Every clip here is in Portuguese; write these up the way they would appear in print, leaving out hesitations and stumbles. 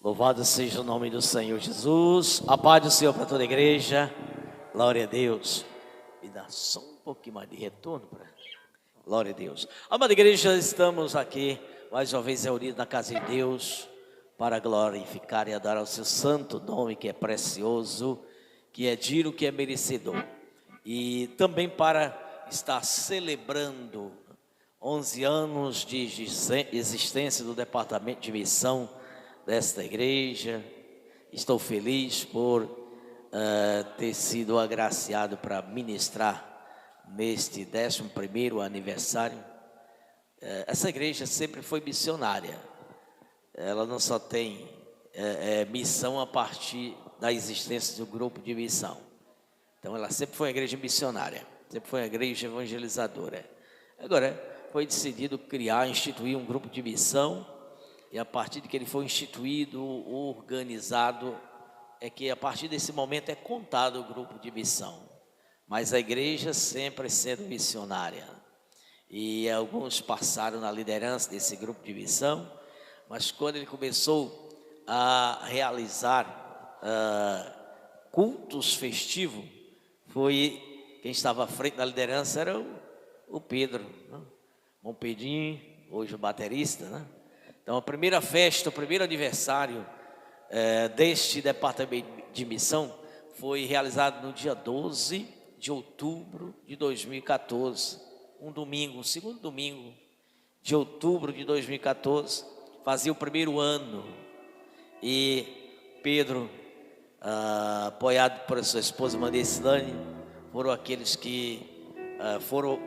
Louvado seja o nome do Senhor Jesus. A paz do Senhor para toda a igreja. Glória a Deus. Me dá só um pouquinho mais de retorno para. Glória a Deus. Amada igreja, estamos aqui mais uma vez reunidos na casa de Deus para glorificar e adorar o seu santo nome, que é precioso, que é digno, que é merecedor. E também para estar celebrando 11 anos de existência do departamento de missão desta igreja. Estou feliz por ter sido agraciado para ministrar neste 11º aniversário. Essa igreja sempre foi missionária. Ela não só tem missão a partir da existência do grupo de missão. Então ela sempre foi uma igreja missionária, sempre foi uma igreja evangelizadora. Agora foi decidido instituir um grupo de missão. E a partir de que ele foi instituído, organizado, é que a partir desse momento é contado o grupo de missão. Mas a igreja sempre sendo missionária. E alguns passaram na liderança desse grupo de missão, mas quando ele começou a realizar cultos festivos, quem estava à frente da liderança era o Pedro, né? Bom Pedrinho, hoje o baterista, né? Então a primeira festa, o primeiro aniversário deste departamento de missão foi realizado no dia 12 de outubro de 2014, um domingo, o segundo domingo de outubro de 2014, fazia o primeiro ano. E Pedro, apoiado por sua esposa Mandecilane, foram aqueles que foram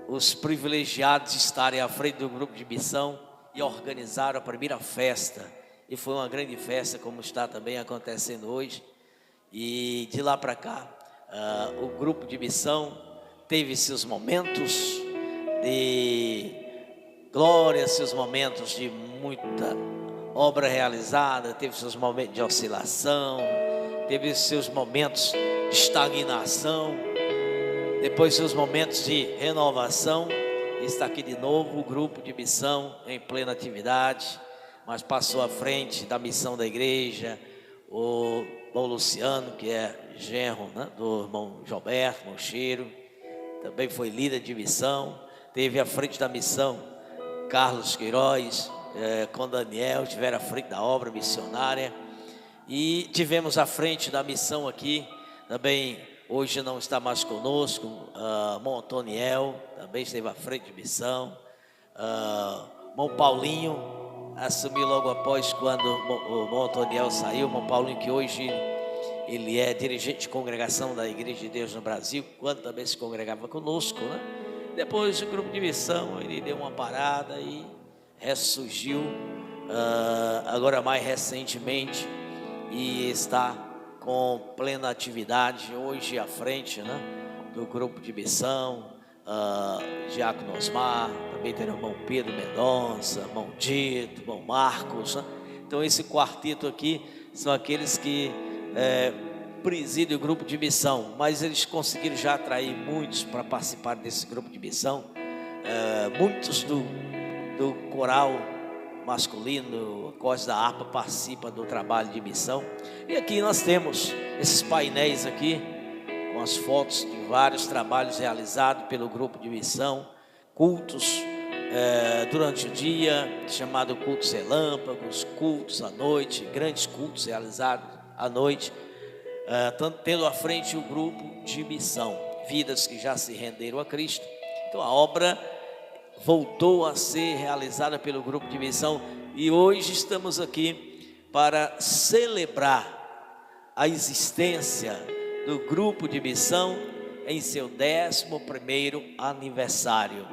os privilegiados de estarem à frente do grupo de missão e organizaram a primeira festa, e foi uma grande festa, como está também acontecendo hoje. E de lá para cá, o grupo de missão teve seus momentos de glória, seus momentos de muita obra realizada, teve seus momentos de oscilação, teve seus momentos de estagnação, depois seus momentos de renovação. Está aqui de novo o grupo de missão em plena atividade, mas passou à frente da missão da igreja o irmão Luciano, que é genro, né, do irmão Gilberto Moncheiro, também foi líder de missão. Teve à frente da missão Carlos Queiroz, com Daniel, tiveram à frente da obra missionária. E tivemos à frente da missão aqui também. Hoje não está mais conosco, irmão Antoniel, também esteve à frente de missão. Irmão Paulinho assumiu logo após, quando o irmão Antoniel saiu. Irmão Paulinho, que hoje ele é dirigente de congregação da Igreja de Deus no Brasil, quando também se congregava conosco, né? Depois do grupo de missão, ele deu uma parada e ressurgiu, agora mais recentemente, e está com plena atividade hoje à frente, né, do grupo de missão. Diácono Osmar, também tem o irmão Pedro Mendonça, irmão Dito, irmão Marcos, né? Então esse quarteto aqui são aqueles que presidem o grupo de missão, mas eles conseguiram já atrair muitos para participar desse grupo de missão. Muitos do coral masculino, Cós da Harpa, participa do trabalho de missão. E aqui nós temos esses painéis aqui, com as fotos de vários trabalhos realizados pelo grupo de missão, cultos durante o dia, chamado cultos relâmpagos, cultos à noite, grandes cultos realizados à noite, tendo à frente o grupo de missão, vidas que já se renderam a Cristo. Então a obra voltou a ser realizada pelo grupo de missão, e hoje estamos aqui para celebrar a existência do grupo de missão em seu 11º aniversário.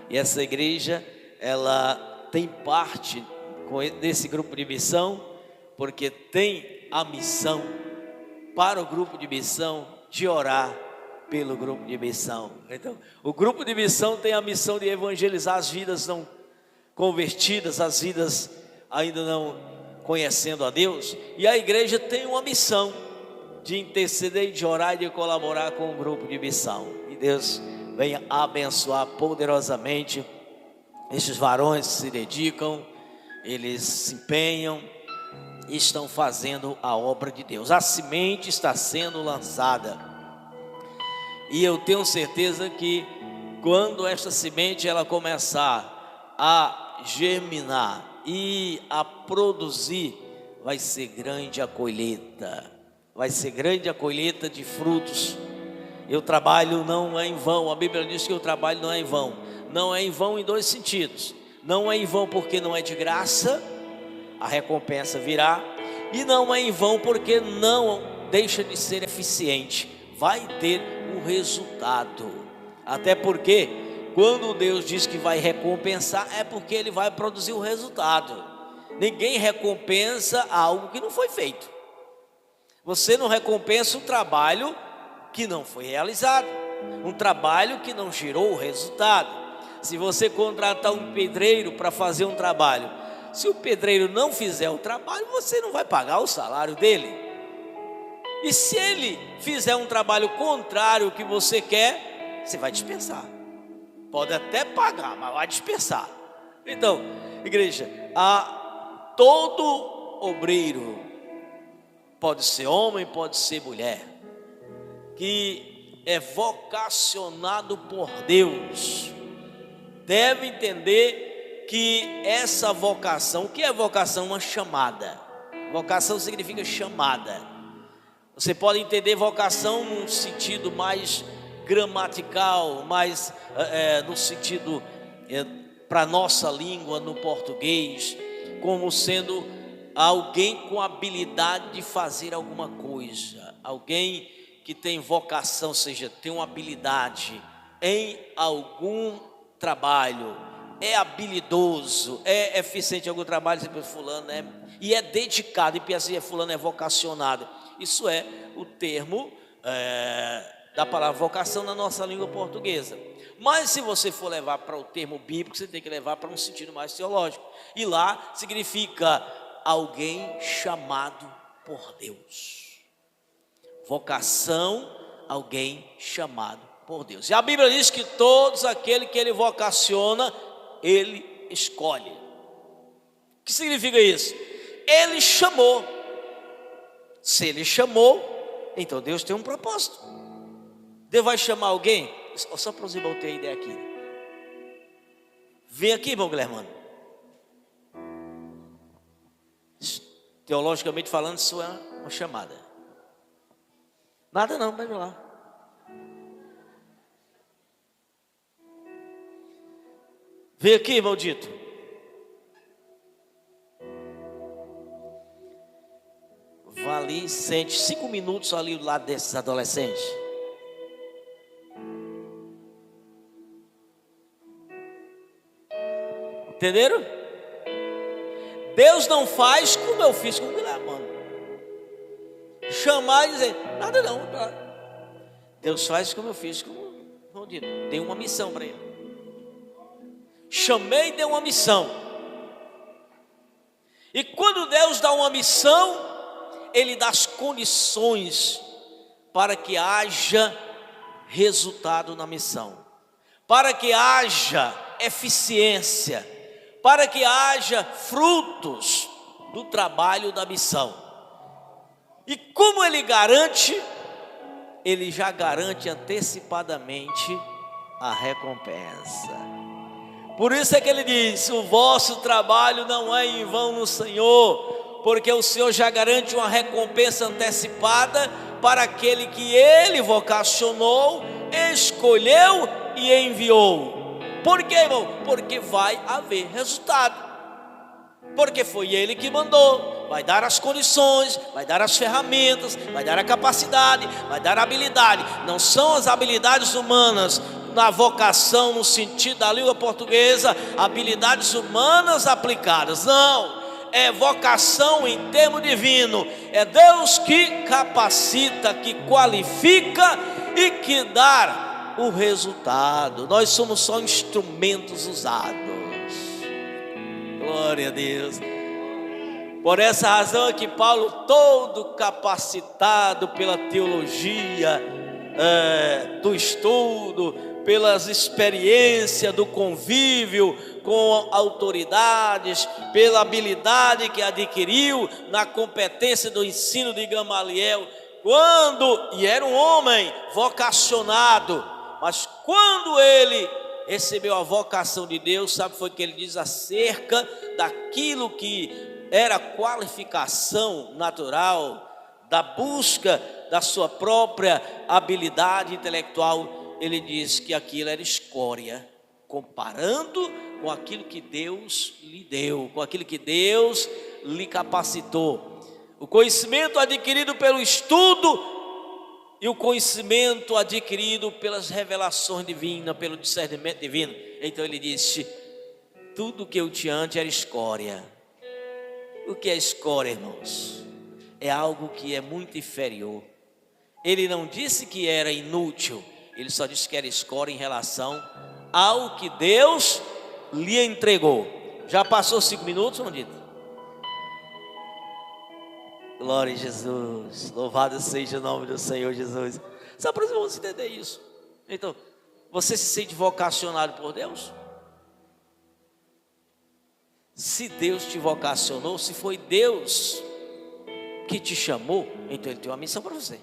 E essa igreja, ela tem parte desse grupo de missão, porque tem a missão para o grupo de missão de orar pelo grupo de missão. Então, o grupo de missão tem a missão de evangelizar as vidas não convertidas, as vidas ainda não conhecendo a Deus, e a igreja tem uma missão de interceder, de orar e de colaborar com o grupo de missão. E Deus venha abençoar poderosamente esses varões que se dedicam, eles se empenham estão fazendo a obra de Deus. A semente está sendo lançada. E eu tenho certeza que quando esta semente ela começar a germinar e a produzir, vai ser grande a colheita. Vai ser grande a colheita de frutos. Eu trabalho não é em vão. A Bíblia diz que o trabalho não é em vão. Não é em vão em dois sentidos. Não é em vão porque não é de graça, a recompensa virá. E não é em vão porque não deixa de ser eficiente. Vai ter um resultado. Até porque quando Deus diz que vai recompensar, é porque Ele vai produzir o resultado. Ninguém recompensa algo que não foi feito. Você não recompensa um trabalho que não foi realizado, um trabalho que não gerou o resultado. Se você contratar um pedreiro para fazer um trabalho, se o pedreiro não fizer o trabalho, você não vai pagar o salário dele. E se ele fizer um trabalho contrário ao que você quer, você vai dispensar. Pode até pagar, mas vai dispensar. Então, igreja, todo obreiro, pode ser homem, pode ser mulher, que é vocacionado por Deus, deve entender que essa vocação, o que é vocação? Uma chamada. Vocação significa chamada. Você pode entender vocação num sentido mais gramatical, mais no sentido para nossa língua, no português, como sendo alguém com habilidade de fazer alguma coisa, alguém que tem vocação, ou seja, tem uma habilidade em algum trabalho, é habilidoso, é eficiente em algum trabalho, sempre fulano, e é dedicado, e assim, fulano é vocacionado. Isso é o termo da palavra vocação na nossa língua portuguesa. Mas se você for levar para o termo bíblico, você tem que levar para um sentido mais teológico. E lá significa alguém chamado por Deus. Vocação, alguém chamado por Deus. E a Bíblia diz que todos aqueles que Ele vocaciona, Ele escolhe. O que significa isso? Ele chamou. Se Ele chamou, então Deus tem um propósito. Deus vai chamar alguém? Só para os irmãos terem ideia aqui. Vem aqui, irmão Guilherme. Teologicamente falando, isso é uma chamada. Nada não, vai lá. Vem aqui, maldito. Vá ali, sente 5 minutos ali do lado desses adolescentes. Entenderam? Deus não faz como eu fiz com o Guilherme. Chamar e dizer, nada não. Deus faz como eu fiz com o maldito. Dei uma missão para ele. Chamei e dei uma missão. E quando Deus dá uma missão, Ele dá as condições para que haja resultado na missão, para que haja eficiência, para que haja frutos do trabalho da missão. E como Ele garante? Ele já garante antecipadamente a recompensa. Por isso é que Ele diz, o vosso trabalho não é em vão no Senhor, porque o Senhor já garante uma recompensa antecipada para aquele que Ele vocacionou, escolheu e enviou. Por quê, irmão? Porque vai haver resultado. Porque foi Ele que mandou. Vai dar as condições, vai dar as ferramentas, vai dar a capacidade, vai dar a habilidade. Não são as habilidades humanas na vocação, no sentido da língua portuguesa, habilidades humanas aplicadas. Não, é vocação em termo divino. É Deus que capacita, que qualifica e que dá o resultado. Nós somos só instrumentos usados. Glória a Deus. Por essa razão é que Paulo, todo capacitado pela teologia, do estudo, pelas experiências do convívio com autoridades, pela habilidade que adquiriu na competência do ensino de Gamaliel, e era um homem vocacionado, mas quando ele recebeu a vocação de Deus, sabe foi o que ele diz acerca daquilo que era qualificação natural, da busca da sua própria habilidade intelectual? Ele diz que aquilo era escória, comparando com aquilo que Deus lhe deu, com aquilo que Deus lhe capacitou. O conhecimento adquirido pelo estudo e o conhecimento adquirido pelas revelações divinas, pelo discernimento divino. Então ele disse: tudo que eu tinha antes era escória. O que é escória, irmãos? É algo que é muito inferior. Ele não disse que era inútil, ele só disse que era escória em relação ao que Deus lhe entregou. Já passou 5 minutos, Mondito? Glória a Jesus, louvado seja o nome do Senhor Jesus. Só para você entender isso. Então, você se sente vocacionado por Deus? Se Deus te vocacionou, se foi Deus que te chamou, então Ele tem uma missão para você.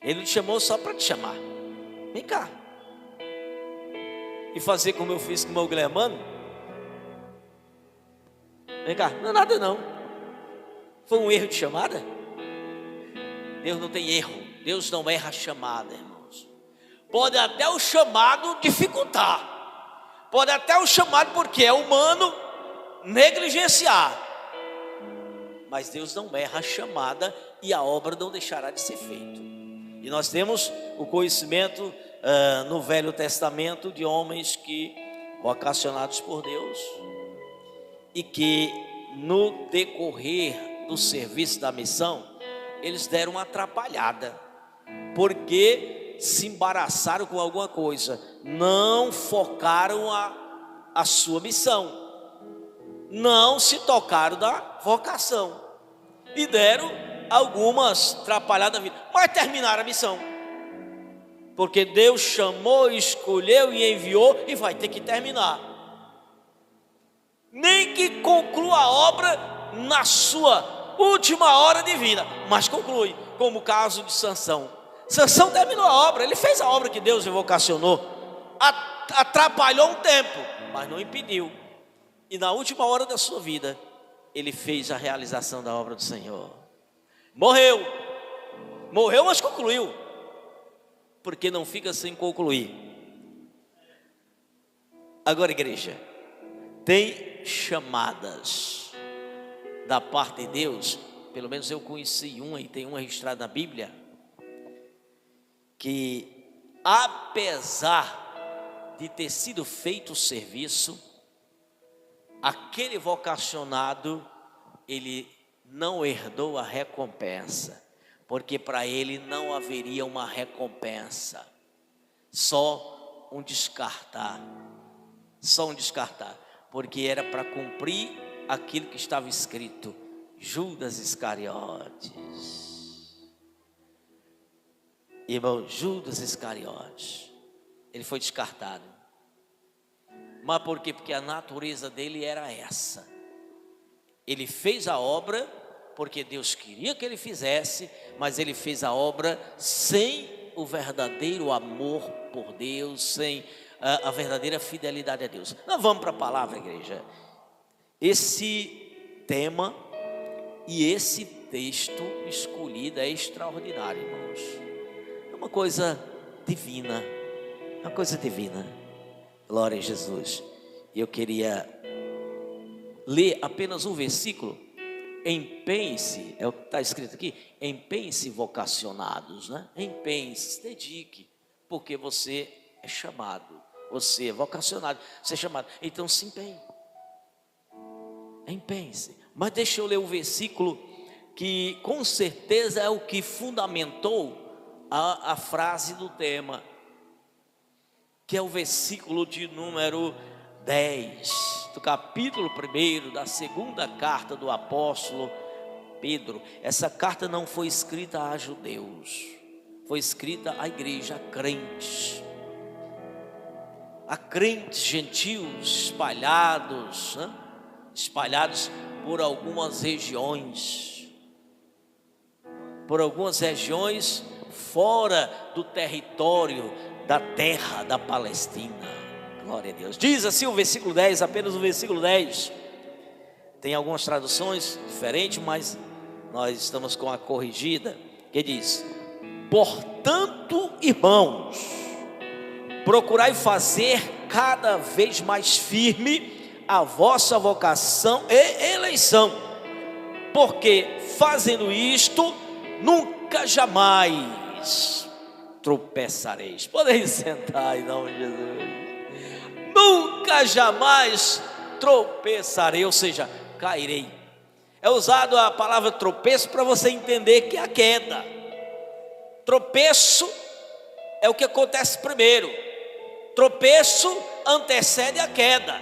Ele não te chamou só para te chamar. Vem cá. E fazer como eu fiz com o meu Glemano. Vem cá, não é nada não. Foi um erro de chamada? Deus não tem erro. Deus não erra a chamada, irmãos. Pode até o chamado dificultar. Pode até o chamado, porque é humano, negligenciar. Mas Deus não erra a chamada e a obra não deixará de ser feita. E nós temos o conhecimento no Velho Testamento de homens que vocacionados por Deus e que no decorrer do serviço da missão eles deram uma atrapalhada, porque se embaraçaram com alguma coisa, não focaram a sua missão, não se tocaram da vocação e deram algumas atrapalhadas na vida, mas terminaram a missão, porque Deus chamou, escolheu e enviou, e vai ter que terminar. Nem que conclua a obra na sua última hora de vida, mas conclui, como o caso de Sansão. Sansão terminou a obra, ele fez a obra que Deus lhe vocacionou, atrapalhou um tempo, mas não impediu, e na última hora da sua vida ele fez a realização da obra do Senhor. Morreu, mas concluiu, porque não fica sem concluir. Agora, igreja, tem chamadas da parte de Deus, pelo menos eu conheci uma e tem uma registrada na Bíblia, que apesar de ter sido feito o serviço, aquele vocacionado, ele não herdou a recompensa, porque para ele não haveria uma recompensa, só um descartar, porque era para cumprir aquilo que estava escrito: Judas Iscariotes. Irmão, Judas Iscariotes, ele foi descartado. Mas por quê? Porque a natureza dele era essa. Ele fez a obra porque Deus queria que ele fizesse, mas ele fez a obra sem o verdadeiro amor por Deus, sem a verdadeira fidelidade a Deus. Nós vamos para a palavra, igreja. Esse tema e esse texto escolhido é extraordinário, irmãos. É uma coisa divina, Glória a Jesus. E eu queria ler apenas um versículo. Empenhe-se, é o que está escrito aqui, empenhe-se vocacionados, né? Empenhe-se, dedique, porque você é chamado, você é vocacionado, você é chamado, então se empenhe, empenhe-se. Mas deixa eu ler o versículo que com certeza é o que fundamentou a frase do tema, que é o versículo de número 10, do capítulo 1 da segunda carta do apóstolo Pedro. Essa carta não foi escrita a judeus, foi escrita à igreja crente. a crentes gentios espalhados, né? Espalhados por algumas regiões, fora do território da terra da Palestina. Glória a Deus. Diz assim o versículo 10, apenas o versículo 10. Tem algumas traduções diferentes, mas nós estamos com a corrigida, que diz: portanto, irmãos, procurai fazer cada vez mais firme a vossa vocação e eleição, porque fazendo isto, nunca jamais tropeçareis. Podem sentar em nome de Jesus. Nunca jamais tropeçarei, ou seja, cairei. É usado a palavra tropeço para você entender que é a queda. Tropeço é o que acontece primeiro. Tropeço antecede a queda.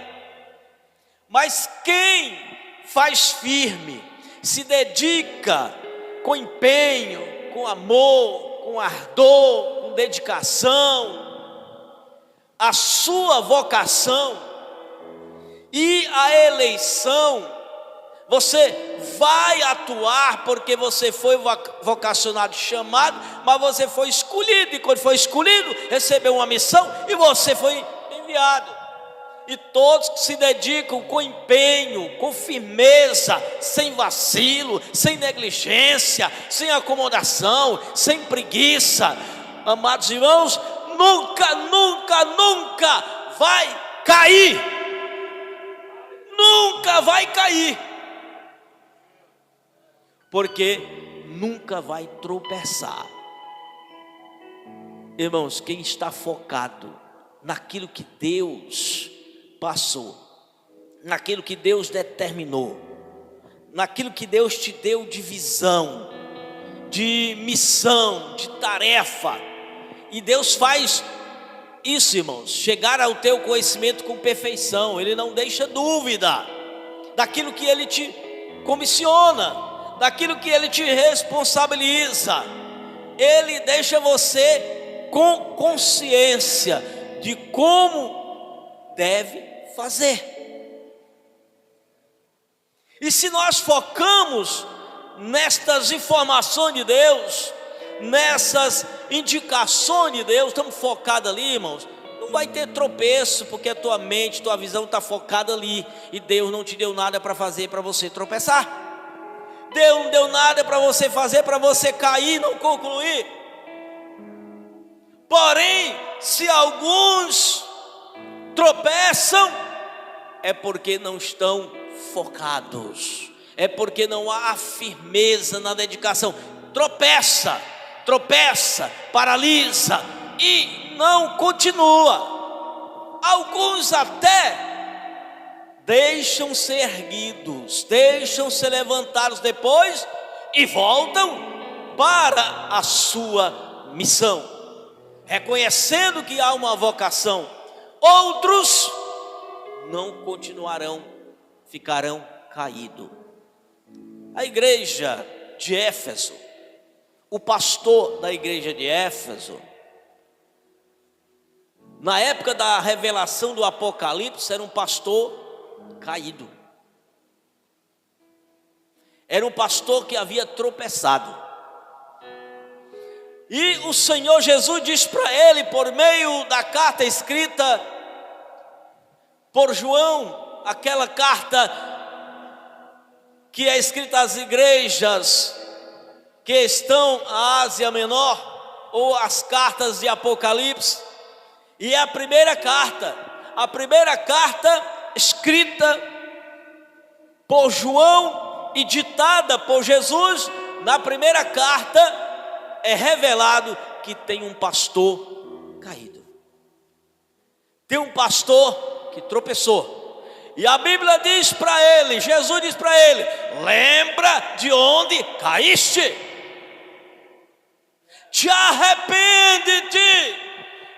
Mas quem faz firme, se dedica com empenho, com amor, com ardor, com dedicação, a sua vocação e a eleição, você vai atuar porque você foi vocacionado, chamado, mas você foi escolhido, e quando foi escolhido, recebeu uma missão e você foi enviado. E todos que se dedicam com empenho, com firmeza, sem vacilo, sem negligência, sem acomodação, sem preguiça, amados irmãos, nunca, nunca, nunca vai cair. Nunca vai cair. Porque nunca vai tropeçar. Irmãos, quem está focado naquilo que Deus passou, naquilo que Deus determinou, naquilo que Deus te deu de visão, de missão, de tarefa, e Deus faz isso, irmãos, chegar ao teu conhecimento com perfeição. Ele não deixa dúvida daquilo que Ele te comissiona, daquilo que Ele te responsabiliza. Ele deixa você com consciência de como deve fazer. E se nós focamos nestas informações de Deus, nessas indicações de Deus, estamos focados ali, irmãos, não vai ter tropeço, porque a tua mente, tua visão está focada ali, e Deus não te deu nada para fazer para você tropeçar. Deus não deu nada para você fazer para você cair e não concluir. Porém, se alguns tropeçam, é porque não estão focados, é porque não há firmeza na dedicação. Tropeça, paralisa e não continua. Alguns até deixam-se erguidos, deixam-se levantados depois e voltam para a sua missão, reconhecendo que há uma vocação. Outros não continuarão, ficarão caídos. A igreja de Éfeso, o pastor da igreja de Éfeso, na época da revelação do Apocalipse, era um pastor caído. Era um pastor que havia tropeçado. E o Senhor Jesus diz para ele, por meio da carta escrita por João, aquela carta que é escrita às igrejas que estão na Ásia Menor, ou as cartas de Apocalipse, e é a primeira carta escrita por João e ditada por Jesus. Na primeira carta é revelado que tem um pastor caído, tem um pastor que tropeçou. E a Bíblia diz para ele, Jesus diz para ele: lembra de onde caíste, te arrepende-te,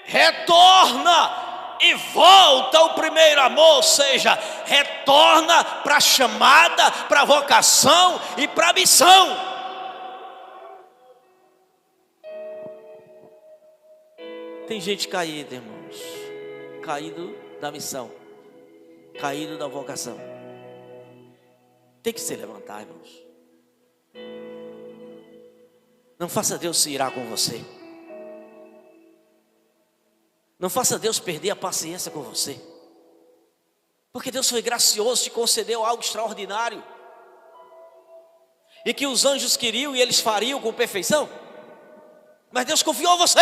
retorna e volta ao primeiro amor. Ou seja, retorna para a chamada, para a vocação e para a missão. Tem gente caída, irmãos. caído da missão, caído da vocação. Tem que se levantar, irmãos. Não faça Deus se irar com você. Não faça Deus perder a paciência com você. Porque Deus foi gracioso, te concedeu algo extraordinário. E que os anjos queriam e eles fariam com perfeição. Mas Deus confiou a você.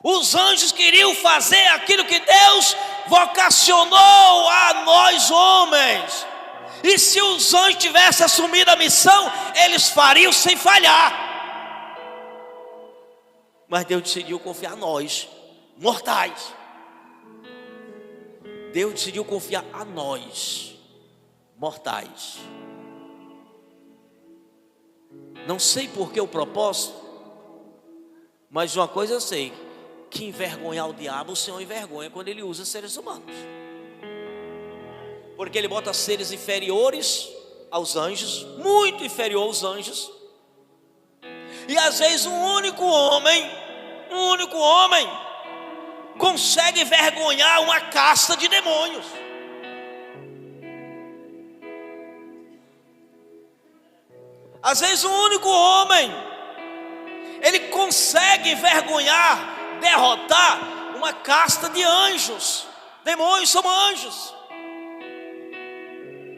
Os anjos queriam fazer aquilo que Deus vocacionou a nós homens. E se os anjos tivessem assumido a missão, eles fariam sem falhar. Mas Deus decidiu confiar a nós, mortais. Deus decidiu confiar a nós, mortais. Não sei por que o propósito, mas uma coisa eu sei, que envergonhar o diabo, o Senhor envergonha quando Ele usa seres humanos. Porque Ele bota seres inferiores aos anjos, muito inferior aos anjos. E às vezes um único homem consegue envergonhar uma casta de demônios. Às vezes um único homem, ele consegue envergonhar, derrotar uma casta de anjos. Demônios são anjos.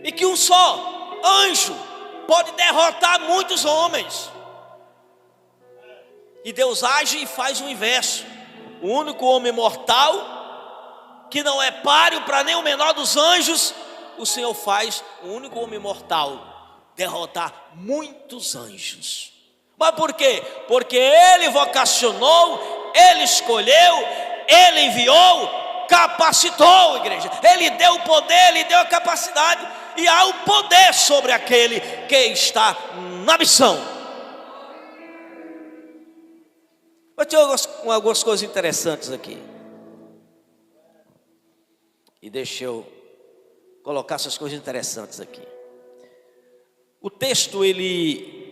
E que um só anjo pode derrotar muitos homens. E Deus age e faz o inverso. O único homem mortal, que não é páreo para nem o menor dos anjos, o Senhor faz o único homem mortal derrotar muitos anjos. Mas por quê? Porque Ele vocacionou, Ele escolheu, Ele enviou, capacitou, igreja. Ele deu o poder, Ele deu a capacidade. E há o poder sobre aquele que está na missão. Mas tem algumas coisas interessantes aqui. E deixa eu colocar essas coisas interessantes aqui. O texto, ele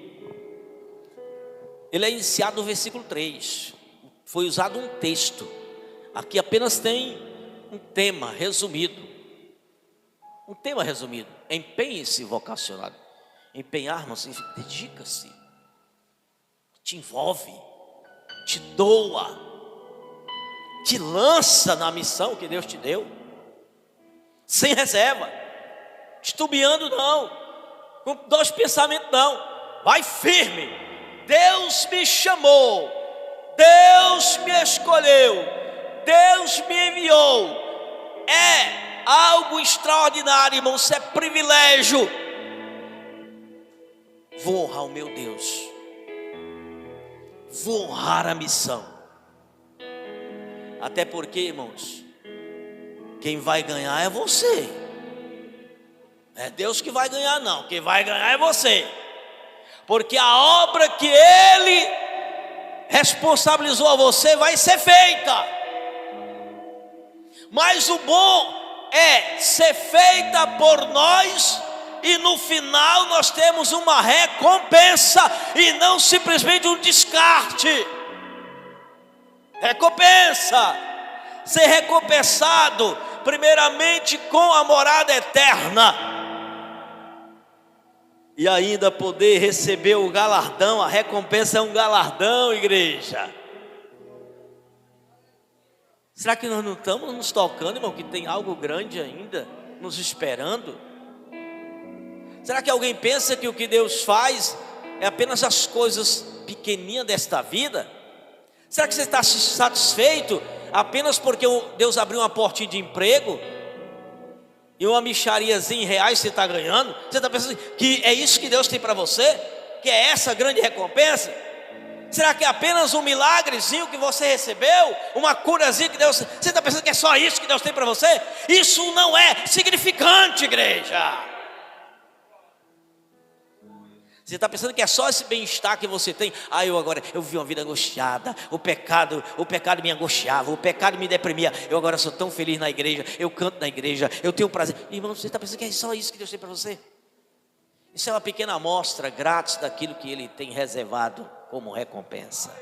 é iniciado no versículo 3. Foi usado um texto. Aqui apenas tem um tema resumido. Um tema resumido. Empenhe-se vocacionado. Empenhar, irmão, significa dedica-se. Te envolve. Te doa. Te lança na missão que Deus te deu. Sem reserva. Titubeando não. Com dois pensamentos não. Vai firme. Deus me chamou. Deus me escolheu. Deus me enviou. É algo extraordinário, irmão. Isso é privilégio. Vou honrar o meu Deus. Vou honrar a missão. Até porque, irmãos, quem vai ganhar é você. Não é Deus que vai ganhar, não. Quem vai ganhar é você. Porque a obra que Ele responsabilizou a você vai ser feita. Mas o bom é ser feita por nós. E no final nós temos uma recompensa. E não simplesmente um descarte. Recompensa. Ser recompensado primeiramente com a morada eterna. E ainda poder receber o galardão. A recompensa é um galardão, igreja. Será que nós não estamos nos tocando, irmão, que tem algo grande ainda nos esperando? Será que alguém pensa que o que Deus faz é apenas as coisas pequenininhas desta vida? Será que você está satisfeito apenas porque Deus abriu uma portinha de emprego e uma mixariazinha em reais você está ganhando? Você está pensando que é isso que Deus tem para você? Que é essa grande recompensa? Será que é apenas um milagrezinho que você recebeu? Uma curazinha que Deus... Você está pensando que é só isso que Deus tem para você? Isso não é significante, igreja. Você está pensando que é só esse bem-estar que você tem? Eu vivi uma vida angustiada. O pecado me angustiava. O pecado me deprimia. Eu agora sou tão feliz na igreja. Eu canto na igreja. Eu tenho prazer. Irmão, você está pensando que é só isso que Deus tem para você? Isso é uma pequena amostra grátis daquilo que Ele tem reservado como recompensa.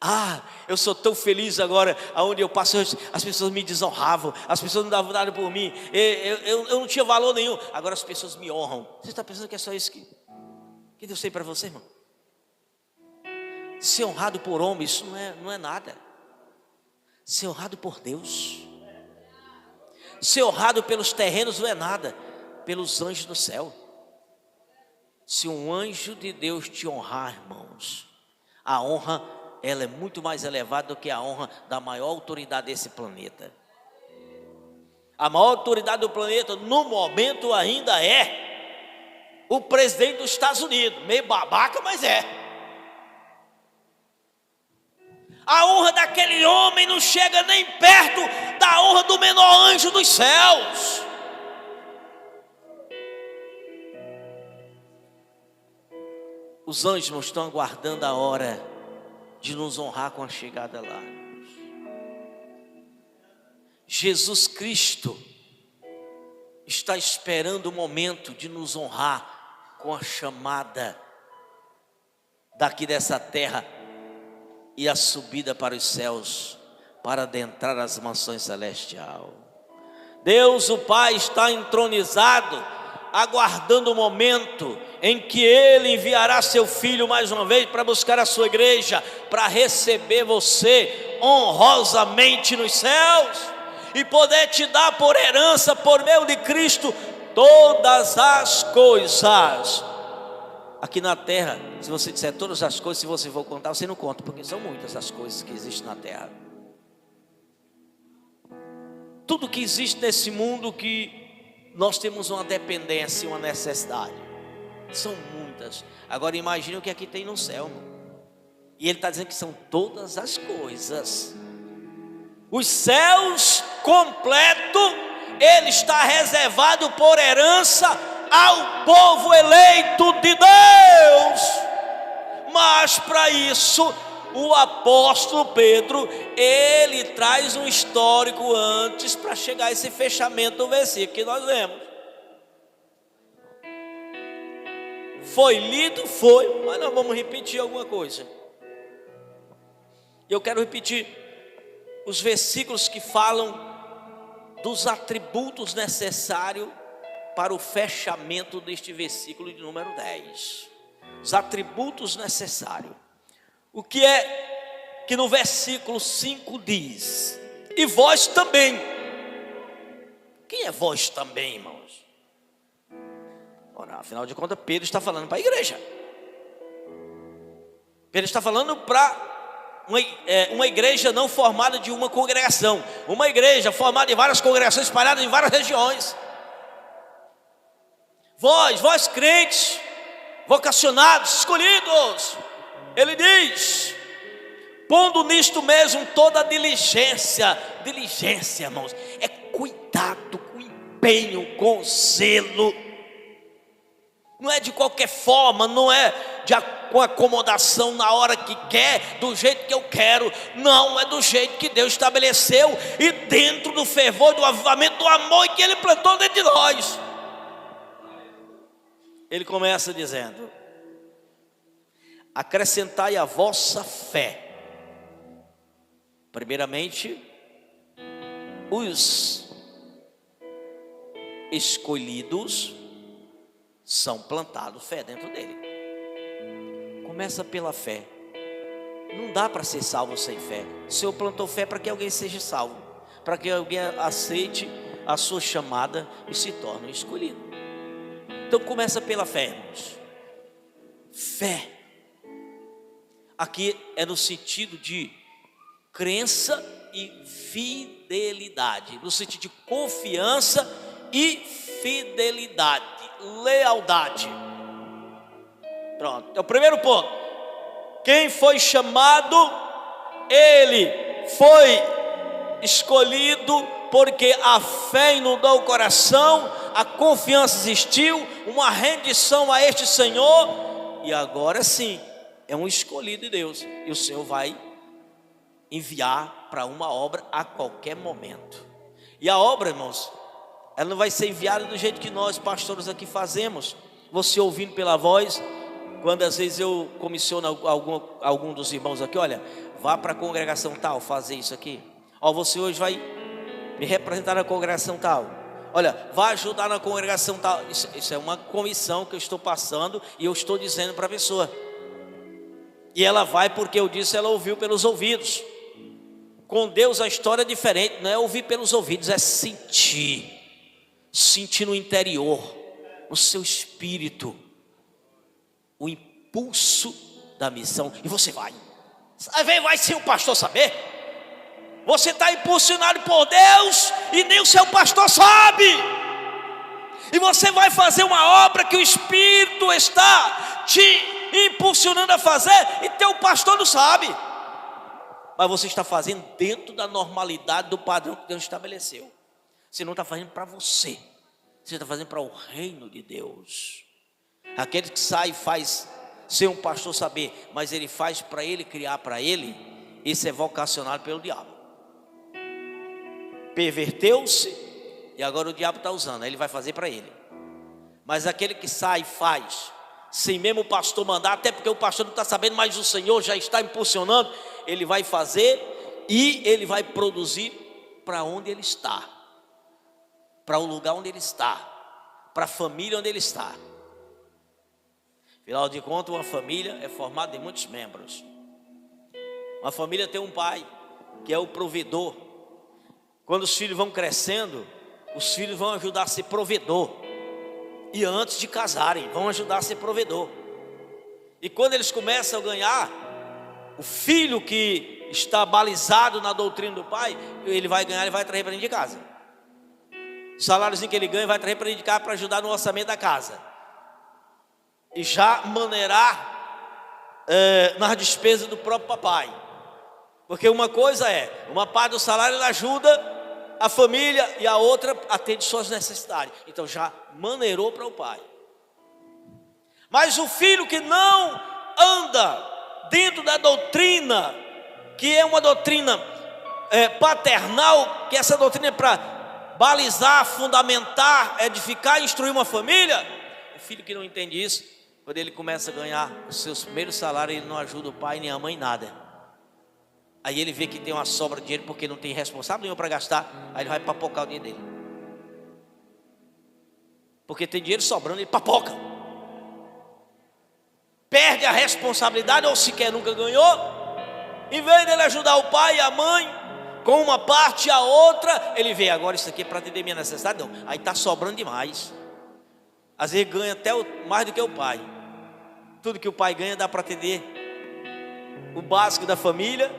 Ah, eu sou tão feliz agora, aonde eu passo, as pessoas me desonravam, as pessoas não davam nada por mim, eu não tinha valor nenhum, agora as pessoas me honram. Você está pensando que é só isso que Deus tem para você, irmão? Ser honrado por homem, isso não é nada. Ser honrado por Deus, ser honrado pelos terrenos não é nada, pelos anjos do céu. Se um anjo de Deus te honrar, irmãos, a honra, ela é muito mais elevada do que a honra da maior autoridade desse planeta. A maior autoridade do planeta no momento ainda é o presidente dos Estados Unidos, meio babaca, mas é. A honra daquele homem não chega nem perto da honra do menor anjo dos céus. Os anjos estão aguardando a hora de nos honrar com a chegada lá. Jesus Cristo está esperando o momento de nos honrar com a chamada daqui dessa terra e a subida para os céus, para adentrar as mansões celestiais. Deus o Pai está entronizado, aguardando o momento em que Ele enviará seu Filho mais uma vez para buscar a sua igreja, para receber você honrosamente nos céus e poder te dar por herança, por meio de Cristo, todas as coisas. Aqui na terra, se você disser todas as coisas, se você for contar, você não conta, porque são muitas as coisas que existem na terra. Tudo que existe nesse mundo que nós temos uma dependência, uma necessidade, são muitas. Agora imagine o que aqui tem no céu, irmão. E ele está dizendo que são todas as coisas. Os céus completo, ele está reservado por herança ao povo eleito de Deus. Mas para isso, o apóstolo Pedro, ele traz um histórico antes para chegar a esse fechamento do versículo que nós lemos. Foi lido, foi, mas nós vamos repetir alguma coisa. Eu quero repetir os versículos que falam dos atributos necessários para o fechamento deste versículo de número 10. Os atributos necessários. O que é que no versículo 5 diz? E vós também. Quem é vós também, irmãos? Ora, afinal de contas, Pedro está falando para a igreja. Pedro está falando para uma igreja não formada de uma congregação. Uma igreja formada de várias congregações espalhadas em várias regiões. Vós crentes, vocacionados, escolhidos. Ele diz, pondo nisto mesmo toda a diligência. Diligência, irmãos, é cuidado, com empenho, com zelo. Não é de qualquer forma, não é com acomodação na hora que quer, do jeito que eu quero. Não, é do jeito que Deus estabeleceu e dentro do fervor, do avivamento, do amor que Ele plantou dentro de nós. Ele começa dizendo: acrescentai a vossa fé. Primeiramente, os escolhidos são plantados fé dentro dele. Começa pela fé. Não dá para ser salvo sem fé. O Senhor plantou fé para que alguém seja salvo, para que alguém aceite a sua chamada e se torne um escolhido. Então começa pela fé, irmãos. Fé aqui é no sentido de crença e fidelidade, no sentido de confiança e fidelidade, lealdade. Pronto, é o primeiro ponto. Quem foi chamado, ele foi escolhido porque a fé inundou o coração, a confiança existiu, uma rendição a este Senhor, e agora sim, é um escolhido de Deus, e o Senhor vai enviar para uma obra a qualquer momento. E a obra, irmãos, ela não vai ser enviada do jeito que nós pastores aqui fazemos, você ouvindo pela voz. Quando às vezes eu comissiono algum dos irmãos aqui, olha, vá para a congregação tal fazer isso aqui. Ó, você hoje vai me representar na congregação tal. Olha, vai ajudar na congregação tal. Isso é uma comissão que eu estou passando e eu estou dizendo para a pessoa. E ela vai porque eu disse, ela ouviu pelos ouvidos. Com Deus a história é diferente, não é ouvir pelos ouvidos, é sentir. Sentir no interior, no seu espírito, o impulso da missão. E você vai sem o pastor saber. Você está impulsionado por Deus e nem o seu pastor sabe. E você vai fazer uma obra que o Espírito está te impulsionando a fazer e teu pastor não sabe. Mas você está fazendo dentro da normalidade do padrão que Deus estabeleceu. Você não está fazendo para você. Você está fazendo para o reino de Deus. Aquele que sai e faz sem um pastor saber, mas ele faz para ele, criar para ele, esse é vocacionado pelo diabo. Perverteu-se e agora o diabo está usando, aí ele vai fazer para ele. Mas aquele que sai e faz sem mesmo o pastor mandar, até porque o pastor não está sabendo, mas o Senhor já está impulsionando, ele vai fazer e ele vai produzir para onde ele está, para o lugar onde ele está, para a família onde ele está. Afinal de contas, uma família é formada de muitos membros. Uma família tem um pai que é o provedor. Quando os filhos vão crescendo, os filhos vão ajudar a ser provedor. E antes de casarem, vão ajudar a ser provedor. E quando eles começam a ganhar, o filho que está balizado na doutrina do pai, ele vai ganhar, ele vai trazer para dentro de casa. O saláriozinho que ele ganha, vai trazer para dentro de casa para ajudar no orçamento da casa. E já maneirar nas despesas do próprio papai. Porque uma coisa é, uma parte do salário ele ajuda a família e a outra atende suas necessidades. Então já maneirou para o pai. Mas o filho que não anda dentro da doutrina, que é uma doutrina paternal, que essa doutrina é para balizar, fundamentar, edificar, instruir uma família. O filho que não entende isso, quando ele começa a ganhar os seus primeiros salários, ele não ajuda o pai nem a mãe em nada. Aí ele vê que tem uma sobra de dinheiro porque não tem responsável nenhum para gastar. Aí ele vai papocar o dinheiro dele. Porque tem dinheiro sobrando, ele papoca. Perde a responsabilidade ou sequer nunca ganhou. Em vez dele ajudar o pai e a mãe com uma parte e a outra, ele vê, agora isso aqui é para atender minha necessidade. Não, aí está sobrando demais. Às vezes ganha até mais do que o pai. Tudo que o pai ganha dá para atender o básico da família.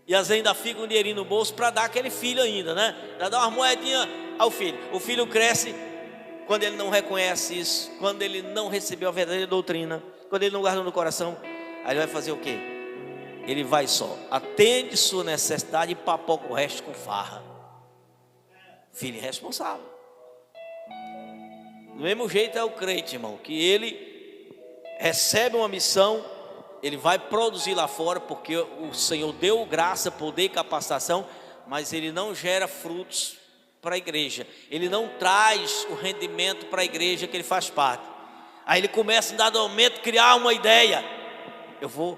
E às vezes ainda fica um dinheirinho no bolso para dar aquele filho ainda, né? Para dar umas moedinhas ao filho. O filho cresce quando ele não reconhece isso, quando ele não recebeu a verdadeira doutrina, quando ele não guardou no coração. Aí ele vai fazer o quê? Ele vai só, atende sua necessidade e papoca o resto com farra. Filho irresponsável. Do mesmo jeito é o crente, irmão, que ele recebe uma missão, ele vai produzir lá fora, porque o Senhor deu graça, poder e capacitação, mas ele não gera frutos para a igreja, ele não traz o rendimento para a igreja que ele faz parte. Aí ele começa em dado momento a criar uma ideia: eu vou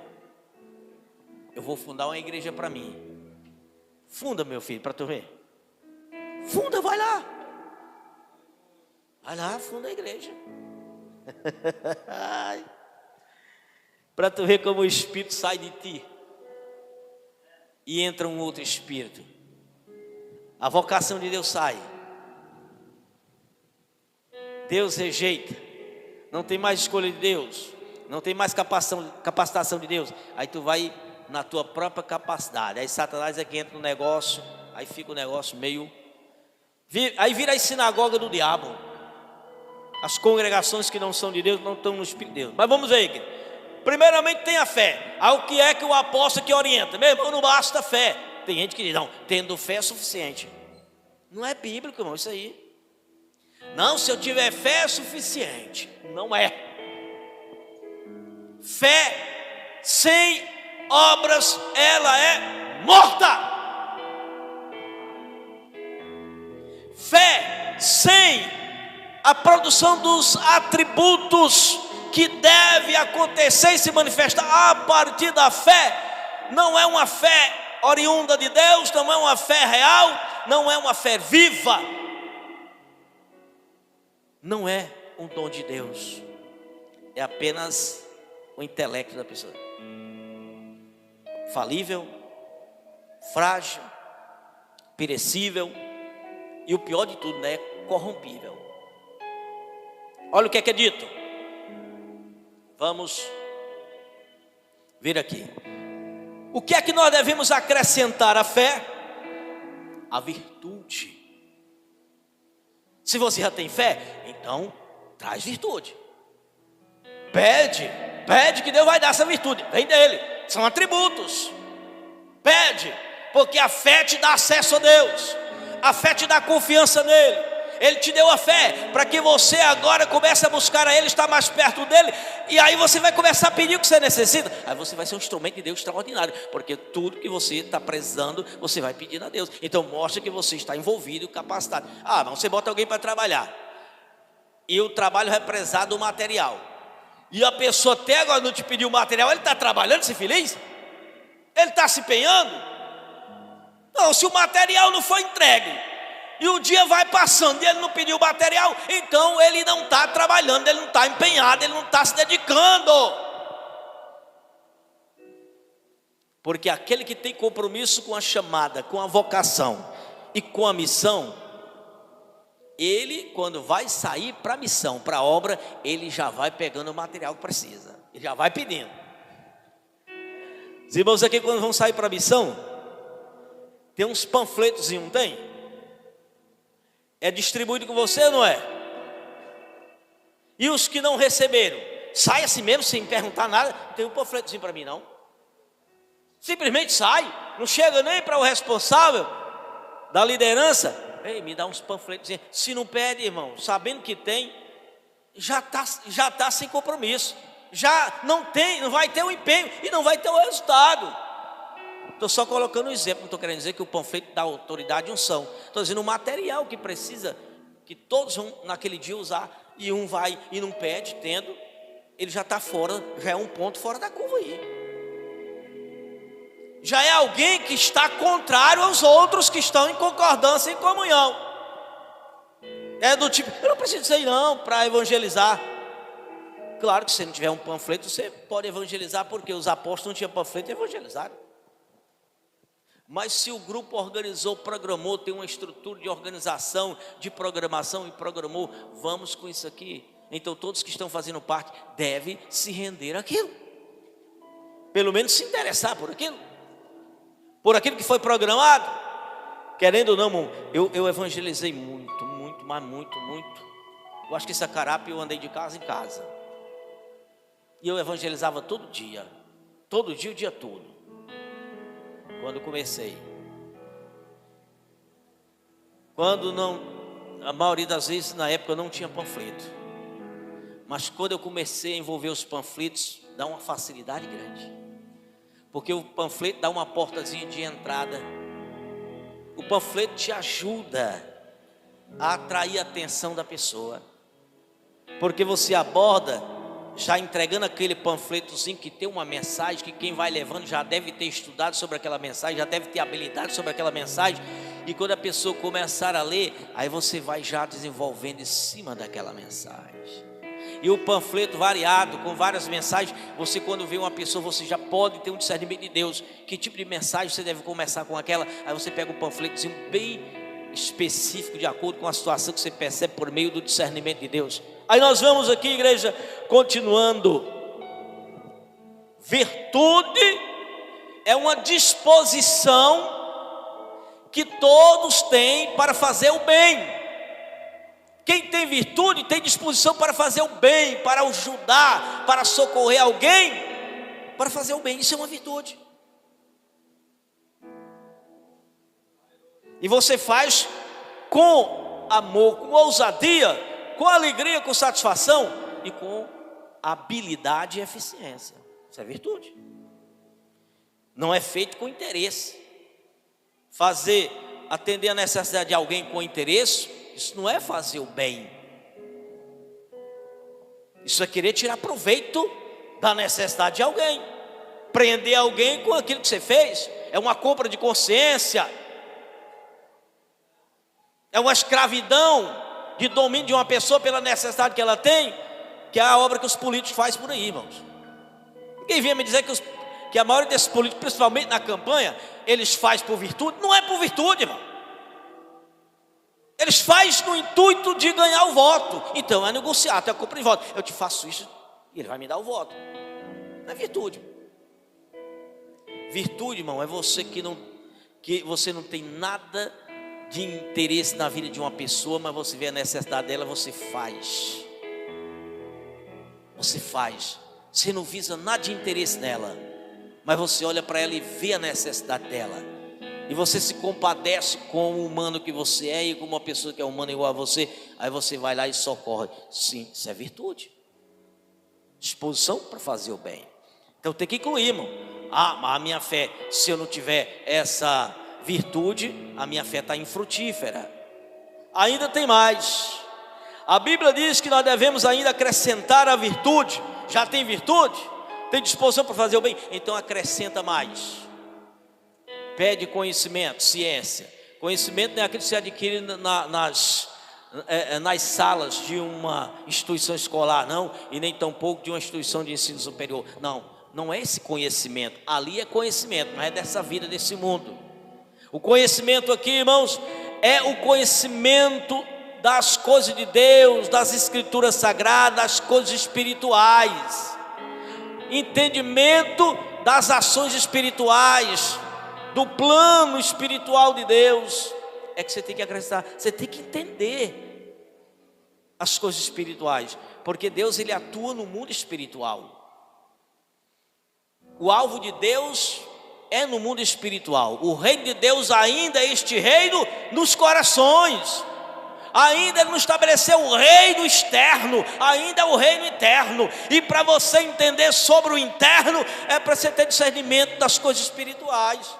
fundar uma igreja para mim. Funda, meu filho, para tu ver. Funda, vai lá. Vai lá, funda a igreja. Para tu ver como o Espírito sai de ti e entra um outro Espírito. A vocação de Deus sai. Deus rejeita. Não tem mais escolha de Deus. Não tem mais capacitação de Deus. Aí tu vai na tua própria capacidade. Aí Satanás é que entra no negócio. Aí fica o negócio meio... Aí vira a sinagoga do diabo. As congregações que não são de Deus não estão no Espírito de Deus. Mas vamos ver aqui. Primeiramente tem a fé. Aí o que é que o apóstolo que orienta? Meu irmão, não basta fé. Tem gente que diz, não, tendo fé é suficiente. Não é bíblico, irmão, isso aí. Não, se eu tiver fé é suficiente. Não é. Fé sem obras, ela é morta. Fé sem a produção dos atributos que deve acontecer e se manifestar a partir da fé, não é uma fé oriunda de Deus, não é uma fé real, não é uma fé viva, não é um dom de Deus, é apenas o intelecto da pessoa, falível, frágil, perecível e o pior de tudo, né, corrompível. Olha o que é dito. Vamos ver aqui. O que é que nós devemos acrescentar à fé? A virtude. Se você já tem fé, então traz virtude. Pede que Deus vai dar essa virtude. Vem dele, são atributos. Pede, porque a fé te dá acesso a Deus. A fé te dá confiança nele. Ele te deu a fé para que você agora comece a buscar a Ele, estar mais perto dEle. E aí você vai começar a pedir o que você necessita. Aí você vai ser um instrumento de Deus extraordinário, porque tudo que você está precisando, você vai pedir a Deus. Então mostra que você está envolvido e capacitado. Mas você bota alguém para trabalhar, e o trabalho é precisar do material, e a pessoa até agora não te pediu o material. Ele está trabalhando, se feliz? Ele está se empenhando? Não, se o material não foi entregue e o dia vai passando e ele não pediu o material, então ele não está trabalhando, ele não está empenhado, ele não está se dedicando. Porque aquele que tem compromisso com a chamada, com a vocação e com a missão, ele, quando vai sair para a missão, para a obra, ele já vai pegando o material que precisa, ele já vai pedindo. Os irmãos aqui, quando vão sair para a missão, tem uns panfletos, não tem? É distribuído com você ou não é? E os que não receberam, sai assim mesmo, sem perguntar nada. Tem um panfletozinho para mim não? Simplesmente sai, não chega nem para o responsável da liderança. Ei, me dá uns panfletozinhos. Se não pede, irmão, sabendo que tem, já tá sem compromisso, já não vai ter o empenho e não vai ter o resultado. Estou só colocando um exemplo, não estou querendo dizer que o panfleto dá autoridade e unção. Estou dizendo o material que precisa, que todos vão naquele dia usar, e um vai e não pede, tendo, ele já está fora, já é um ponto fora da curva aí. Já é alguém que está contrário aos outros que estão em concordância, em comunhão. É do tipo, eu não preciso disso aí não, para evangelizar. Claro que se não tiver um panfleto, você pode evangelizar, porque os apóstolos não tinham panfleto e evangelizaram. Mas se o grupo organizou, programou, tem uma estrutura de organização, de programação e programou, vamos com isso aqui. Então todos que estão fazendo parte devem se render àquilo. Pelo menos se interessar por aquilo que foi programado. Querendo ou não, eu evangelizei muito. Eu acho que essa carape eu andei de casa em casa. E eu evangelizava todo dia, o dia todo. Quando comecei, a maioria das vezes na época eu não tinha panfleto, mas quando eu comecei a envolver os panfletos, dá uma facilidade grande, porque o panfleto dá uma portazinha de entrada, o panfleto te ajuda a atrair a atenção da pessoa, porque você aborda já entregando aquele panfletozinho que tem uma mensagem, que quem vai levando já deve ter estudado sobre aquela mensagem, já deve ter habilidade sobre aquela mensagem, e quando a pessoa começar a ler, aí você vai já desenvolvendo em cima daquela mensagem. E o panfleto variado, com várias mensagens, você quando vê uma pessoa, você já pode ter um discernimento de Deus, que tipo de mensagem você deve começar com aquela, aí você pega um panfletozinho bem específico, de acordo com a situação que você percebe por meio do discernimento de Deus. Aí nós vamos aqui, igreja, continuando. Virtude é uma disposição que todos têm para fazer o bem. Quem tem virtude tem disposição para fazer o bem, para ajudar, para socorrer alguém, para fazer o bem. Isso é uma virtude. E você faz com amor, com ousadia, com alegria, com satisfação e com habilidade e eficiência. Isso é virtude. Não é feito com interesse. Atender a necessidade de alguém com interesse, isso não é fazer o bem. Isso é querer tirar proveito da necessidade de alguém. prender alguém com aquilo que você fez. É uma compra de consciência. É uma escravidão de domínio de uma pessoa pela necessidade que ela tem, que é a obra que os políticos fazem por aí, irmãos. Ninguém vinha me dizer que a maioria desses políticos, principalmente na campanha, eles fazem por virtude. Não é por virtude, irmão. Eles fazem no intuito de ganhar o voto. Então é negociar, até a compra de voto. Eu te faço isso e ele vai me dar o voto. Não é virtude. Virtude, irmão, é você que você não tem nada de interesse na vida de uma pessoa, mas você vê a necessidade dela, você faz. Você faz. Você não visa nada de interesse nela, mas você olha para ela e vê a necessidade dela. E você se compadece com o humano que você é e com uma pessoa que é humana igual a você. Aí você vai lá e socorre. Sim, isso é virtude. Disposição para fazer o bem. Então tem que incluir, irmão. A minha fé, se eu não tiver essa virtude, a minha fé está infrutífera. Ainda tem mais. A Bíblia diz que nós devemos ainda acrescentar a virtude. Já tem virtude? Tem disposição para fazer o bem? Então acrescenta mais. Pede conhecimento, ciência. Conhecimento não é aquilo que se adquire nas salas de uma instituição escolar, não. E nem tampouco de uma instituição de ensino superior. Não é esse conhecimento. Ali é conhecimento, mas é dessa vida, desse mundo. O conhecimento aqui, irmãos, é o conhecimento das coisas de Deus, das escrituras sagradas, das coisas espirituais. Entendimento das ações espirituais, do plano espiritual de Deus. É que você tem que acreditar, você tem que entender as coisas espirituais, porque Deus, ele atua no mundo espiritual. O alvo de Deus é no mundo espiritual. O reino de Deus ainda é este reino nos corações. Ainda Ele não estabeleceu o reino externo, ainda é o reino interno. E para você entender sobre o interno, é para você ter discernimento das coisas espirituais.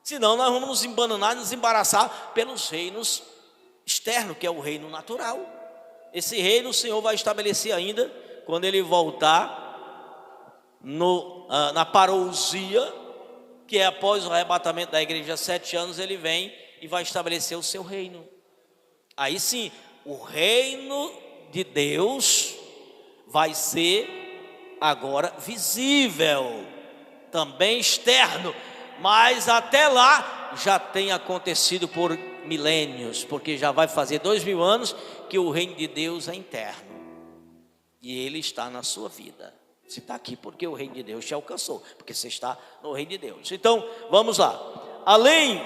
Senão nós vamos nos embananar, nos embaraçar pelos reinos externos, que é o reino natural. Esse reino o Senhor vai estabelecer ainda quando Ele voltar na parousia, que é após o arrebatamento da igreja, 7 anos, Ele vem e vai estabelecer o seu reino. Aí sim, o reino de Deus vai ser agora visível, também externo, mas até lá já tem acontecido por milênios, porque já vai fazer 2000 anos que o reino de Deus é interno, e Ele está na sua vida. Você está aqui porque o reino de Deus te alcançou, porque você está no reino de Deus. Então, vamos lá. Além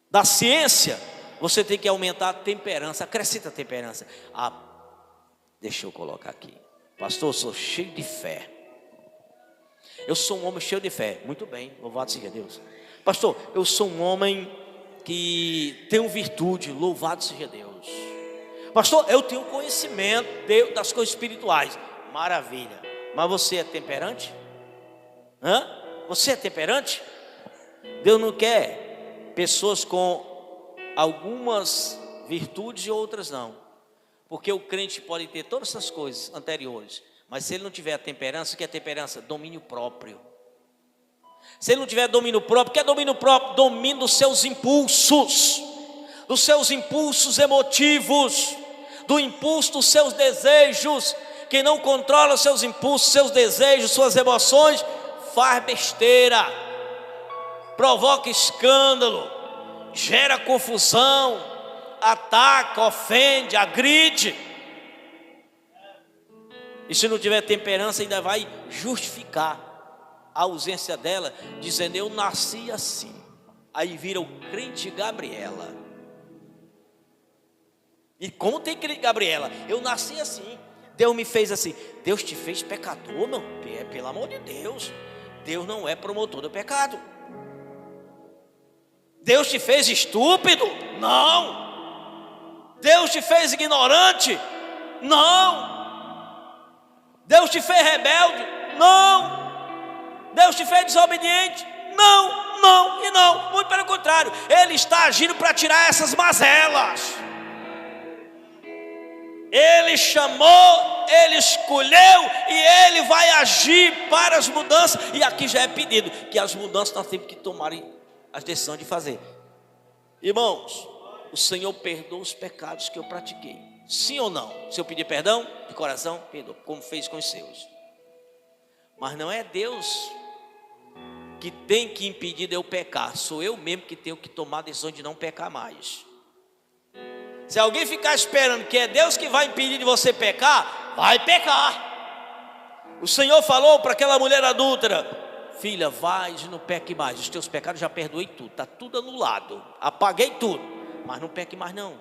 da ciência, você tem que aumentar a temperança. Acrescenta a temperança. Deixa eu colocar aqui. Pastor, eu sou cheio de fé. Eu sou um homem cheio de fé. Muito bem, louvado seja Deus. Pastor, eu sou um homem que tenho virtude. Louvado seja Deus. Pastor, eu tenho conhecimento das coisas espirituais. Maravilha. Mas você é temperante? Você é temperante? Deus não quer pessoas com algumas virtudes e outras não. Porque o crente pode ter todas essas coisas anteriores, mas se ele não tiver a temperança, o que é temperança? Domínio próprio. Se ele não tiver domínio próprio, o que é domínio próprio? Domínio dos seus impulsos emotivos, do impulso dos seus desejos. Quem não controla os seus impulsos, seus desejos, suas emoções, faz besteira, provoca escândalo, gera confusão, ataca, ofende, agride. E se não tiver temperança, ainda vai justificar a ausência dela, dizendo: eu nasci assim. Aí vira o crente Gabriela. E como tem crente Gabriela? Eu nasci assim, Deus me fez assim. Deus te fez pecador? Não, pelo amor de Deus. Deus não é promotor do pecado. Deus te fez estúpido? Não. Deus te fez ignorante? Não. Deus te fez rebelde? Não. Deus te fez desobediente? Não, não e não. Muito pelo contrário, Ele está agindo para tirar essas mazelas. Ele Ele chamou, Ele escolheu e Ele vai agir para as mudanças. E aqui já é pedido que as mudanças nós temos que tomar as decisões de fazer. Irmãos, o Senhor perdoa os pecados que eu pratiquei. Sim ou não? Se eu pedir perdão de coração, perdoa, como fez com os seus. Mas não é Deus que tem que impedir de eu pecar. Sou eu mesmo que tenho que tomar a decisão de não pecar mais. Se alguém ficar esperando que é Deus que vai impedir de você pecar, vai pecar. O Senhor falou para aquela mulher adúltera: filha, vai e não peque mais. Os teus pecados já perdoei tudo, está tudo anulado, apaguei tudo, mas não peque mais não.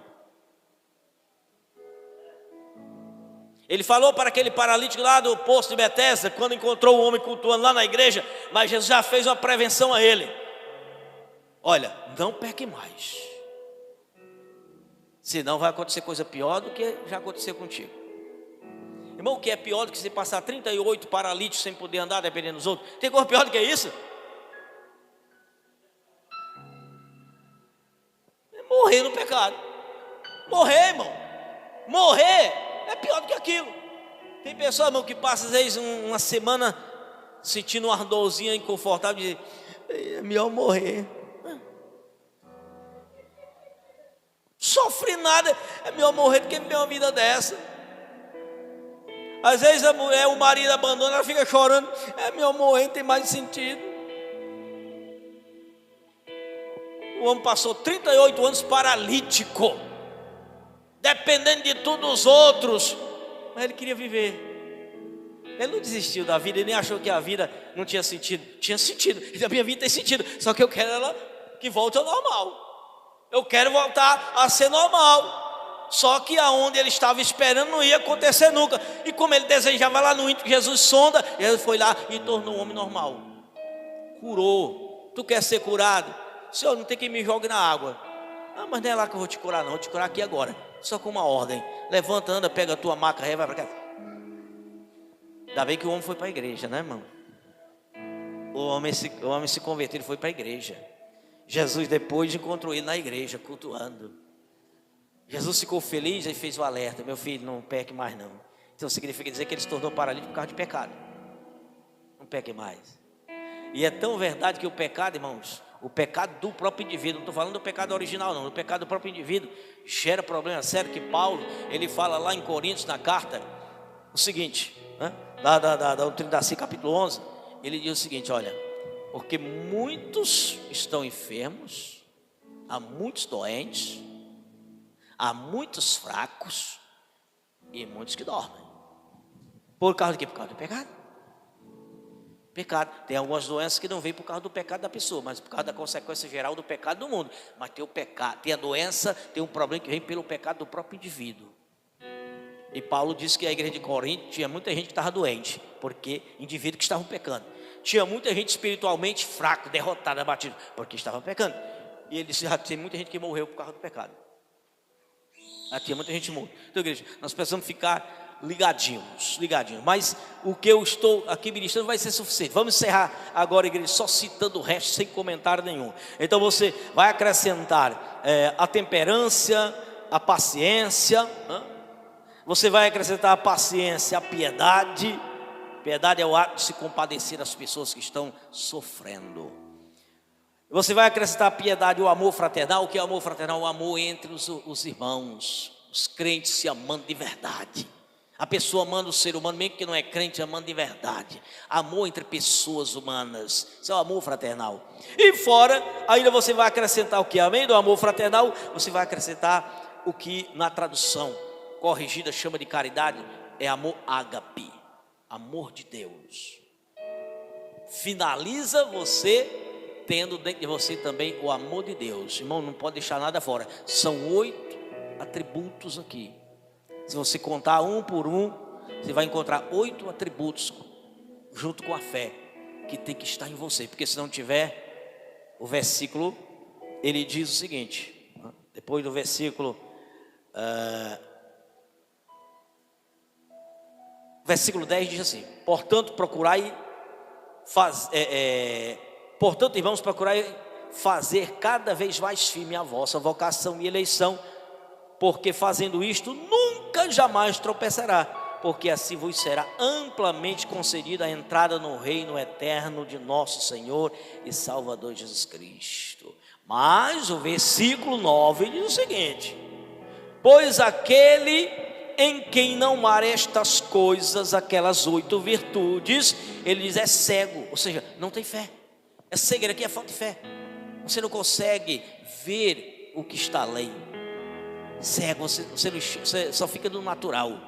Ele falou para aquele paralítico lá do poço de Betesda, quando encontrou o homem cultuando lá na igreja, mas Jesus já fez uma prevenção a ele: olha, não peque mais, senão vai acontecer coisa pior do que já aconteceu contigo. Irmão, o que é pior do que você passar 38 paralíticos sem poder andar, dependendo dos outros? Tem coisa pior do que isso? É morrer no pecado. Morrer, irmão. Morrer é pior do que aquilo. Tem pessoas, irmão, que passa às vezes uma semana sentindo uma ardorzinha inconfortável e diz: é melhor morrer. Sofre nada, é melhor morrer do que viver uma vida dessa. Às vezes a mulher, o marido abandona, ela fica chorando: é melhor morrer, não tem mais sentido. O homem passou 38 anos paralítico, dependendo de tudo dos outros, mas ele queria viver. Ele não desistiu da vida, ele nem achou que a vida não tinha sentido. Tinha sentido, e a minha vida tem sentido, só que eu quero ela que volte ao normal. Eu quero voltar a ser normal. Só que aonde ele estava esperando não ia acontecer nunca. E como ele desejava lá no íntimo, Jesus sonda, ele foi lá e tornou um homem normal. Curou. Tu quer ser curado? Senhor, não tem que me jogue na água. Ah, mas não é lá que eu vou te curar não, vou te curar aqui agora. Só com uma ordem: levanta, anda, pega a tua maca, vai para cá. Ainda bem que o homem foi para a igreja, né, irmão? O homem se converteu, ele foi para a igreja. Jesus depois encontrou ele na igreja, cultuando. Jesus ficou feliz e fez o alerta: meu filho, não peque mais não. Então significa dizer que ele se tornou paralítico por causa de pecado. Não peque mais. E é tão verdade que o pecado, irmãos, o pecado do próprio indivíduo, não estou falando do pecado original não, o pecado do próprio indivíduo gera problema sério, que Paulo, ele fala lá em Coríntios, na carta, o seguinte, né? Da doutrina da Si, capítulo 11, ele diz o seguinte: olha, porque muitos estão enfermos, há muitos doentes, há muitos fracos e muitos que dormem. Por causa de quê? Por causa do pecado. Pecado. Tem algumas doenças que não vêm por causa do pecado da pessoa, mas por causa da consequência geral do pecado do mundo. Mas tem o pecado, tem a doença, tem um problema que vem pelo pecado do próprio indivíduo. E Paulo disse que a igreja de Corinto tinha muita gente que estava doente, porque indivíduos que estavam pecando. Tinha muita gente espiritualmente fraco, derrotada, abatido, porque estava pecando. E ele disse: tem muita gente que morreu por causa do pecado. Aqui muita gente morre. Então, igreja, nós precisamos ficar ligadinhos. Mas o que eu estou aqui ministrando vai ser suficiente. Vamos encerrar agora, igreja, só citando o resto, sem comentário nenhum. Então você vai acrescentar a temperância, a paciência. Você vai acrescentar a paciência, a piedade. Piedade é o ato de se compadecer das pessoas que estão sofrendo. Você vai acrescentar a piedade e o amor fraternal. O que é o amor fraternal? O amor entre os irmãos, os crentes se amando de verdade. A pessoa amando o ser humano, mesmo que não é crente, amando de verdade. Amor entre pessoas humanas, isso é o amor fraternal. E fora, ainda você vai acrescentar o que? Além do amor fraternal, você vai acrescentar o que na tradução corrigida chama de caridade, é amor ágape, amor de Deus. Finaliza você tendo dentro de você também o amor de Deus. Irmão, não pode deixar nada fora. São 8 atributos aqui. Se você contar um por um, você vai encontrar 8 atributos junto com a fé que tem que estar em você. Porque se não tiver, o versículo, ele diz o seguinte, depois do versículo versículo 10 diz assim: portanto, portanto, irmãos, procurai fazer cada vez mais firme a vossa vocação e eleição, porque fazendo isto nunca vida, jamais tropeçará, porque assim vos será amplamente concedida a entrada no reino eterno de nosso Senhor e Salvador Jesus Cristo. Mas o versículo 9 diz o seguinte: pois aquele em quem não há estas coisas, aquelas 8 virtudes, ele diz, é cego, ou seja, não tem fé. É cegueira aqui, é falta de fé. Você não consegue ver o que está além. Cego, você só fica no natural.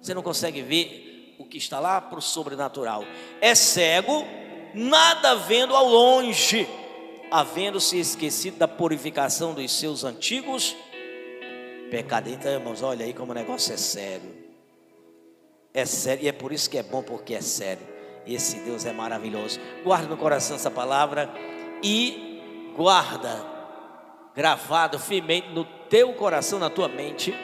Você não consegue ver o que está lá para o sobrenatural. É cego, nada vendo ao longe, havendo-se esquecido da purificação dos seus antigos pecados. Então, irmãos, olha aí como o negócio é sério. É sério, e é por isso que é bom, porque é sério. Esse Deus é maravilhoso. Guarda no coração essa palavra e guarda gravado firmemente no teu coração, na tua mente,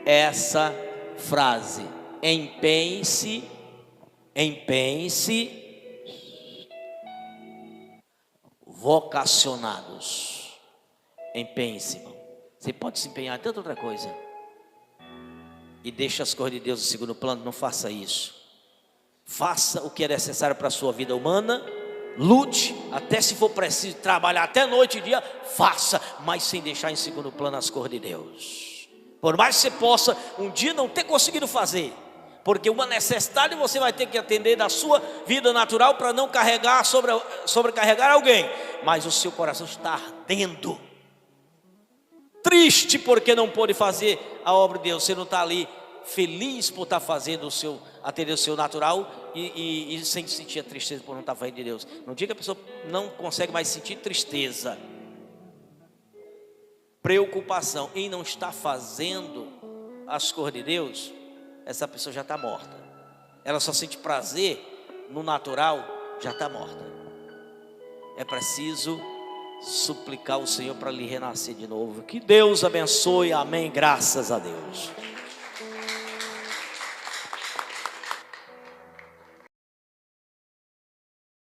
essa frase: empenhe-se vocacionados. Empenhe-se, irmão. Você pode se empenhar em tanta outra coisa e deixa as coisas de Deus em segundo plano. Não faça isso. Faça o que é necessário para a sua vida humana. Lute, até se for preciso trabalhar até noite e dia, faça, mas sem deixar em segundo plano as coisas de Deus. Por mais que você possa um dia não ter conseguido fazer, porque uma necessidade você vai ter que atender da sua vida natural para não sobrecarregar alguém, mas o seu coração está ardendo, triste porque não pôde fazer a obra de Deus. Você não está ali feliz por estar fazendo atender o seu natural e sem sentir a tristeza por não estar fazendo de Deus. No dia que a pessoa não consegue mais sentir tristeza, preocupação em não estar fazendo as coisas de Deus, essa pessoa já está morta. Ela só sente prazer no natural, já está morta. É preciso suplicar ao Senhor para lhe renascer de novo. Que Deus abençoe, amém, graças a Deus.